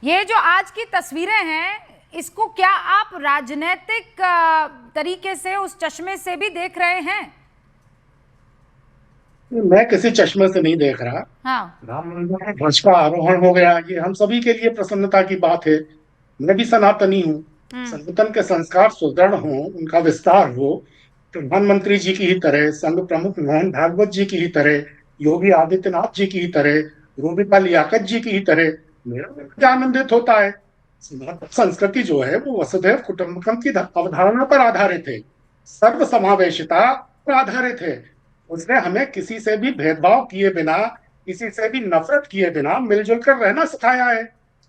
ये जो आज की तस्वीरें हैं, इसको क्या आप राजनीतिक तरीके से उस चश्मे से भी देख रहे हैं? मैं किसी चश्मे से नहीं देख रहा। हाँ। राम मंदिर में ध्वज का आरोहण हो गया, ये हम सभी के लिए प्रसन्नता की बात है। मैं भी सनातनी हूँ। हम्म। सनातन के संस्कार सुदृढ़ हो, उनका विस्तार हो, प्रधानमंत्री जी की ही तरह, संघ प्रमुख मोहन भागवत जी की ही तरह, योगी आदित्यनाथ जी की ही तरह, रूबिका लियाकत जी की ही तरह, मेरा मन बड़ा आनंदित होता है। सनातन संस्कृति जो है वो वसुधैव कुटुंबकम की अवधारणा पर आधारित है, सर्व समावेशिता पर आधारित है। उसने हमें किसी से भी भेदभाव किए बिना, किसी से भी नफरत किए बिना मिलजुल कर रहना सिखाया है।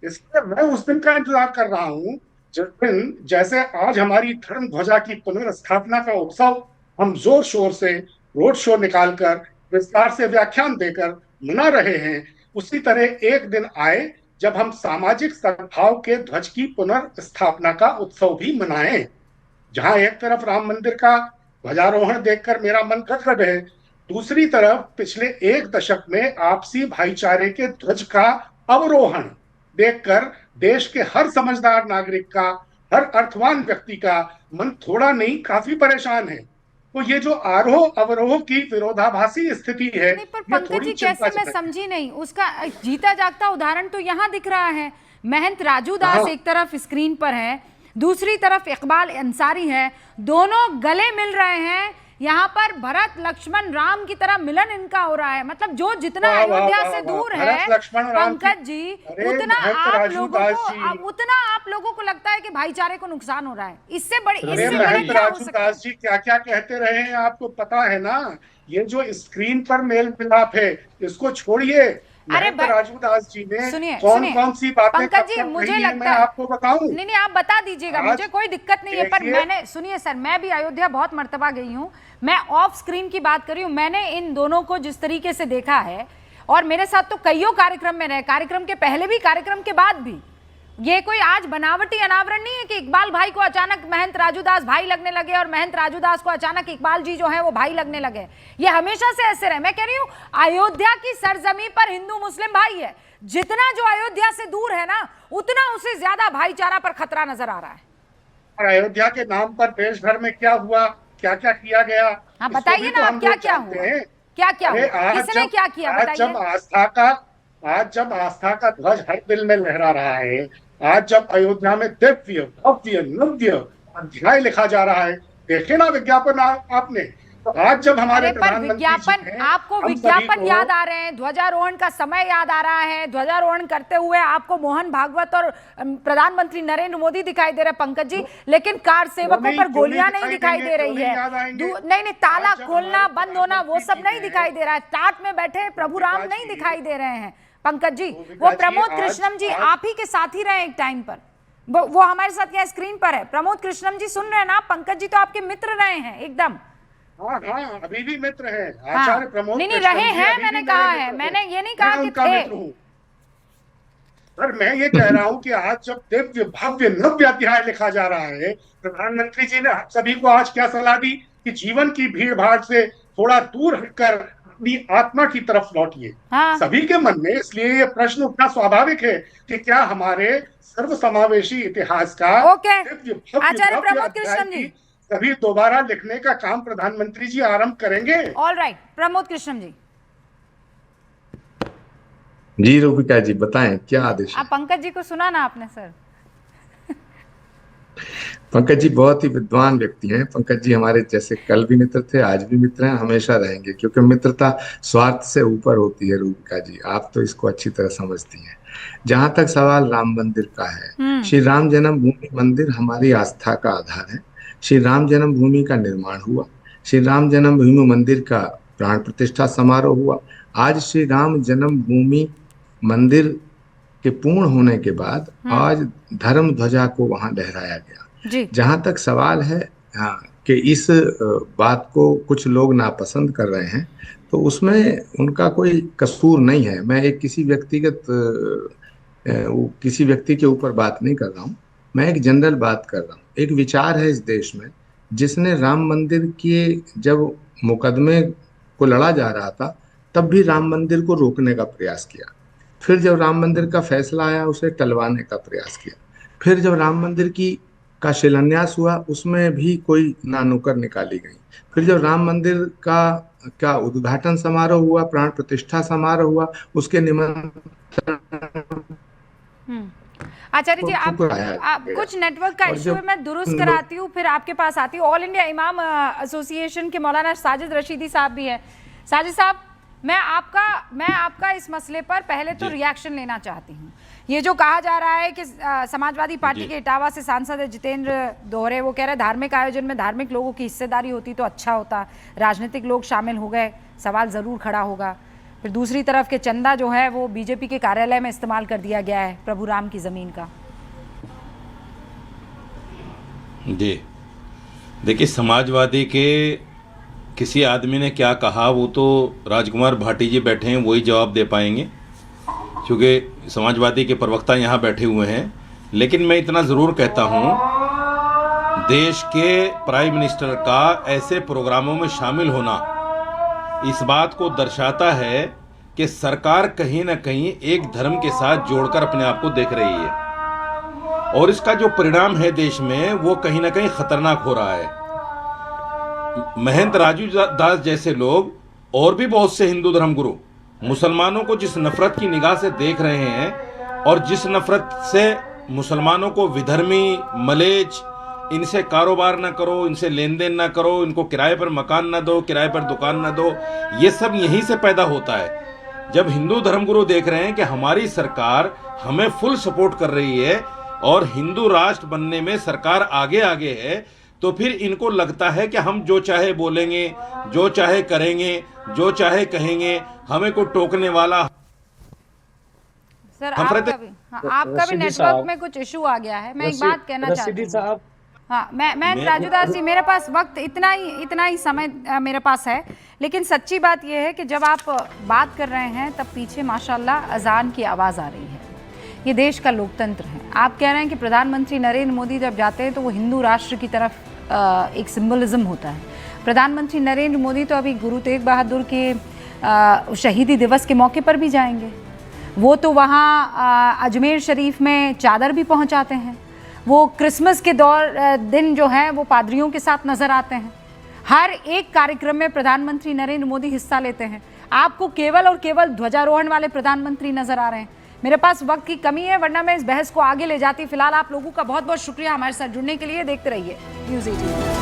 इसलिए मैं उस दिन का इंतजार कर रहा हूँ जिस दिन, जैसे आज हमारी धर्म ध्वजा की पुनर्स्थापना का उत्सव हम जोर शोर से रोड शो निकालकर विस्तार से व्याख्यान देकर मना रहे हैं, उसी तरह एक दिन आए जब हम सामाजिक सद्भाव के ध्वज की पुनर्स्थापना का उत्सव भी मनाएं, जहां एक तरफ राम मंदिर का ध्वजारोहण देखकर मेरा मन गदगद है, दूसरी तरफ पिछले एक दशक में आपसी भाईचारे के ध्वज का अवरोहण देखकर देश के हर समझदार नागरिक का, हर अर्थवान व्यक्ति का मन थोड़ा नहीं काफी परेशान है। तो ये जो आरोह अवरोह की विरोधाभासी स्थिति है, नहीं, पर ये पंकज थोड़ी जी कैसे, मैं चिंताजनक है। समझी नहीं उसका जीता जागता उदाहरण तो यहाँ दिख रहा है। महंत राजू दास हाँ, एक तरफ स्क्रीन पर है, दूसरी तरफ इकबाल अंसारी है, दोनों गले मिल रहे हैं। यहाँ पर भरत लक्ष्मण राम की तरह मिलन इनका हो रहा है। मतलब जो जितना वाह वाह अयोध्या वाह से वाह, दूर भरत है लक्ष्मण राम की। पंकज जी, अरे उतना महंत आप राजू लोगों दास जी, को उतना आप लोगों को लगता है कि भाईचारे को नुकसान हो रहा है। इससे बड़े अरे इससे बड़े महंत क्या हो राजू सकता दास है? जी क्या क्या कहते रहे हैं आपको पता है ना। ये जो स्क्रीन पर मेल मिलाप है, इसको छोड़िए। अरे महंत राजू दास जी ने सुनिए कौन सुनिए कौन सी बातें पंकज कब जी, कब मुझे कही है मैं लगता है, आपको बताऊं। नहीं नहीं आप बता दीजिएगा, मुझे आज कोई दिक्कत नहीं है। पर देखिए, मैंने, सुनिए सर, मैं भी अयोध्या बहुत मर्तबा गई हूँ। मैं ऑफ स्क्रीन की बात कर रही हूँ। मैंने इन दोनों को जिस तरीके से देखा है, और मेरे साथ तो कईयों कार्यक्रम में रहे, कार्यक्रम के पहले भी कार्यक्रम के बाद भी। ये कोई आज बनावटी अनावरण नहीं है कि इकबाल भाई को अचानक महंत राजूदास भाई लगने लगे और महंत राजूदास को अचानक इकबाल जी जो है वो भाई लगने लगे। ये हमेशा से ऐसे रहे। मैं कह रही हूँ अयोध्या की सरजमी पर हिंदू मुस्लिम भाई है। जितना जो अयोध्या से दूर है ना, उतना उसे ज्यादा भाईचारा पर खतरा नजर आ रहा है। और अयोध्या के नाम पर देश भर में क्या हुआ, क्या क्या किया गया, हाँ इसको बताइए भी ना, तो आप हम क्या लोग क्या जानते हुआ, हैं। क्या क्या अरे हुआ, किसने क्या किया, बताइए। आज जब आस्था का ध्वज हर दिल में लहरा रहा है, आज जब अयोध्या में दिव्य भव्य नव्य अध्याय लिखा जा रहा है, देखे ना विज्ञापन आपने। तो आज जब हमारे अरे पर प्रधानमंत्री जी विज्ञापन, ने आपको हम सभी विज्ञापन को, याद आ रहे हैं, ध्वजारोहण का समय याद आ रहा है, ध्वजारोहण करते हुए आपको मोहन भागवत और प्रधानमंत्री नरेंद्र मोदी दिखाई दे रहे हैं पंकज जी, लेकिन कार सेवकों पर क्यों नहीं गोलियां नहीं दिखाई दिखाई देंगे, दे क्यों रही नहीं है। याद आएंगे। नहीं नहीं, ताला आज जब खोलना हमारे बंद होना वो प्रधानमंत्री सब जी नहीं ने, दिखाई दे रहा है। टाट में बैठे प्रभु राम गोपिका नहीं जी, दिखाई दे रहे हैं पंकज जी। वो गोपिका जी, प्रमोद आज कृष्णम जी आज आप ही के साथ ही रहे एक टाइम पर। वो हमारे साथ यहाँ स्क्रीन पर है। प्रमोद कृष्णम जी सुन रहे हैं ना? पंकज जी तो आपके मित्र रहे हैं एकदम। हाँ हाँ, अभी भी मित्र है। हाँ, आचार्य प्रमोद नहीं नहीं कृष्णम रहे जी हैं, अभी मैंने भी मेरे कहा है, मित्र हैं। मैंने ये नहीं मैं कहा कि उनका थे। मित्र हूँ। सर मैं ये कह रहा हूँ कि आज जब दिव्य भव्य नव्य अध्याय लिखा जा रहा है, प्रधानमंत्री जी ने हम सभी को आज क्या सलाह दी कि जीवन की भीड़ भाड़ से थोड़ा दूर हटकर अपनी आत्मा की तरफ लौटिए। हाँ। सभी के मन में इसलिए ये प्रश्न उठना स्वाभाविक है कि क्या हमारे सर्वसमावेशी इतिहास का ओके, दिव्य भव्य आचार्य नव्य प्रमोद अध्याय कृष्णम की जी। सभी दोबारा लिखने का काम प्रधानमंत्री जी आरंभ करेंगे। ऑल राइट, प्रमोद कृष्णम जी। जी रूबिका जी बताएं क्या आदेश है। आप पंकज जी को सुना ना आपने सर? पंकज जी बहुत ही विद्वान व्यक्ति हैं। पंकज जी हमारे जैसे कल भी मित्र थे, आज भी मित्र हैं, हमेशा रहेंगे, क्योंकि मित्रता स्वार्थ से ऊपर होती है। रूबिका जी आप तो इसको अच्छी तरह समझती हैं। जहां तक सवाल राम मंदिर का है, श्री राम जन्मभूमि मंदिर हमारी आस्था का आधार है। श्री राम जन्मभूमि का निर्माण हुआ, श्री राम जन्मभूमि मंदिर का प्राण प्रतिष्ठा समारोह हुआ। आज श्री राम जन्मभूमि मंदिर के पूर्ण होने के बाद आज धर्म ध्वजा को वहां लहराया गया। जी। जहां तक सवाल है, हाँ, कि इस बात को कुछ लोग नापसंद कर रहे हैं, तो उसमें उनका कोई कसूर नहीं है। मैं एक किसी व्यक्ति के ऊपर बात नहीं कर रहा हूँ। मैं एक जनरल बात कर रहा हूँ। एक विचार है इस देश में जिसने राम मंदिर के जब मुकदमे को लड़ा जा रहा था, तब भी राम मंदिर को रोकने का प्रयास किया। फिर जब राम मंदिर का फैसला आया उसे टलवाने का प्रयास किया। फिर जब राम मंदिर की का शिलान्यास हुआ उसमें भी कोई ना नुक्कड़ निकाली गई। फिर जब राम मंदिर का उद्घाटन समारोह हुआ, प्राण प्रतिष्ठा समारोह हुआ, उसके निमंत्रण हम्म। आचार्य जी, को आप ठुकराया गया। कुछ नेटवर्क का और इशू है, जब मैं दुरुस्त कराती हूँ फिर आपके पास आती हूँ। ऑल इंडिया इमाम एसोसिएशन के मौलाना साजिद रशीदी साहब भी हैं। साजिद साहब, मैं आपका इस मसले पर पहले तो रिएक्शन लेना चाहती हूँ। ये जो कहा जा रहा है कि समाजवादी पार्टी के इटावा से सांसद है जितेंद्र दोहरे, वो कह रहे धार्मिक आयोजन में धार्मिक लोगों की हिस्सेदारी होती तो अच्छा होता, राजनीतिक लोग शामिल हो गए, सवाल ज़रूर खड़ा होगा। फिर दूसरी तरफ के चंदा जो है वो बीजेपी के कार्यालय में इस्तेमाल कर दिया गया है, प्रभु राम की ज़मीन का। जी देखिए, समाजवादी के किसी आदमी ने क्या कहा वो तो राजकुमार भाटी जी बैठे हैं, वही जवाब दे पाएंगे, क्योंकि समाजवादी के प्रवक्ता यहाँ बैठे हुए हैं। लेकिन मैं इतना ज़रूर कहता हूँ, देश के प्राइम मिनिस्टर का ऐसे प्रोग्रामों में शामिल होना इस बात को दर्शाता है कि सरकार कहीं ना कहीं एक धर्म के साथ जोड़कर अपने आप को देख रही है, और इसका जो परिणाम है देश में वो कहीं ना कहीं खतरनाक हो रहा है। महंत राजू दास जैसे लोग और भी बहुत से हिंदू धर्मगुरु मुसलमानों को जिस नफरत की निगाह से देख रहे हैं, और जिस नफरत से मुसलमानों को विधर्मी, मलेच, इनसे कारोबार ना करो, इनसे लेन देन ना करो, इनको किराए पर मकान ना दो, किराए पर दुकान ना दो, ये सब यहीं से पैदा होता है। जब हिंदू धर्मगुरु देख रहे हैं कि हमारी सरकार हमें फुल सपोर्ट कर रही है और हिंदू राष्ट्र बनने में सरकार आगे आगे है, तो फिर इनको लगता है कि हम जो चाहे बोलेंगे, जो चाहे करेंगे, जो चाहे कहेंगे, हमें कोई टोकने वाला। सर आपका भी नेटवर्क में कुछ इशू आ गया है। मैं एक बात कहना चाहती हूँ। हाँ, मैं राजूदास जी, मेरे पास वक्त इतना ही समय मेरे पास है, लेकिन सच्ची बात यह है कि जब आप बात कर रहे हैं तब पीछे माशाल्लाह अजान की आवाज़ आ रही है। ये देश का लोकतंत्र है। आप कह रहे हैं कि प्रधानमंत्री नरेंद्र मोदी जब जाते हैं तो वो हिंदू राष्ट्र की तरफ एक सिंबलिज्म होता है। प्रधानमंत्री नरेंद्र मोदी तो अभी गुरु तेग बहादुर के शहीदी दिवस के मौके पर भी जाएंगे। वो तो वहाँ अजमेर शरीफ में चादर भी पहुँचाते हैं। वो क्रिसमस के दिन जो है वो पादरियों के साथ नज़र आते हैं। हर एक कार्यक्रम में प्रधानमंत्री नरेंद्र मोदी हिस्सा लेते हैं। आपको केवल और केवल ध्वजारोहण वाले प्रधानमंत्री नज़र आ रहे हैं। मेरे पास वक्त की कमी है, वरना मैं इस बहस को आगे ले जाती। फिलहाल आप लोगों का बहुत बहुत शुक्रिया हमारे साथ जुड़ने के लिए। देखते रहिए न्यूज़ 18।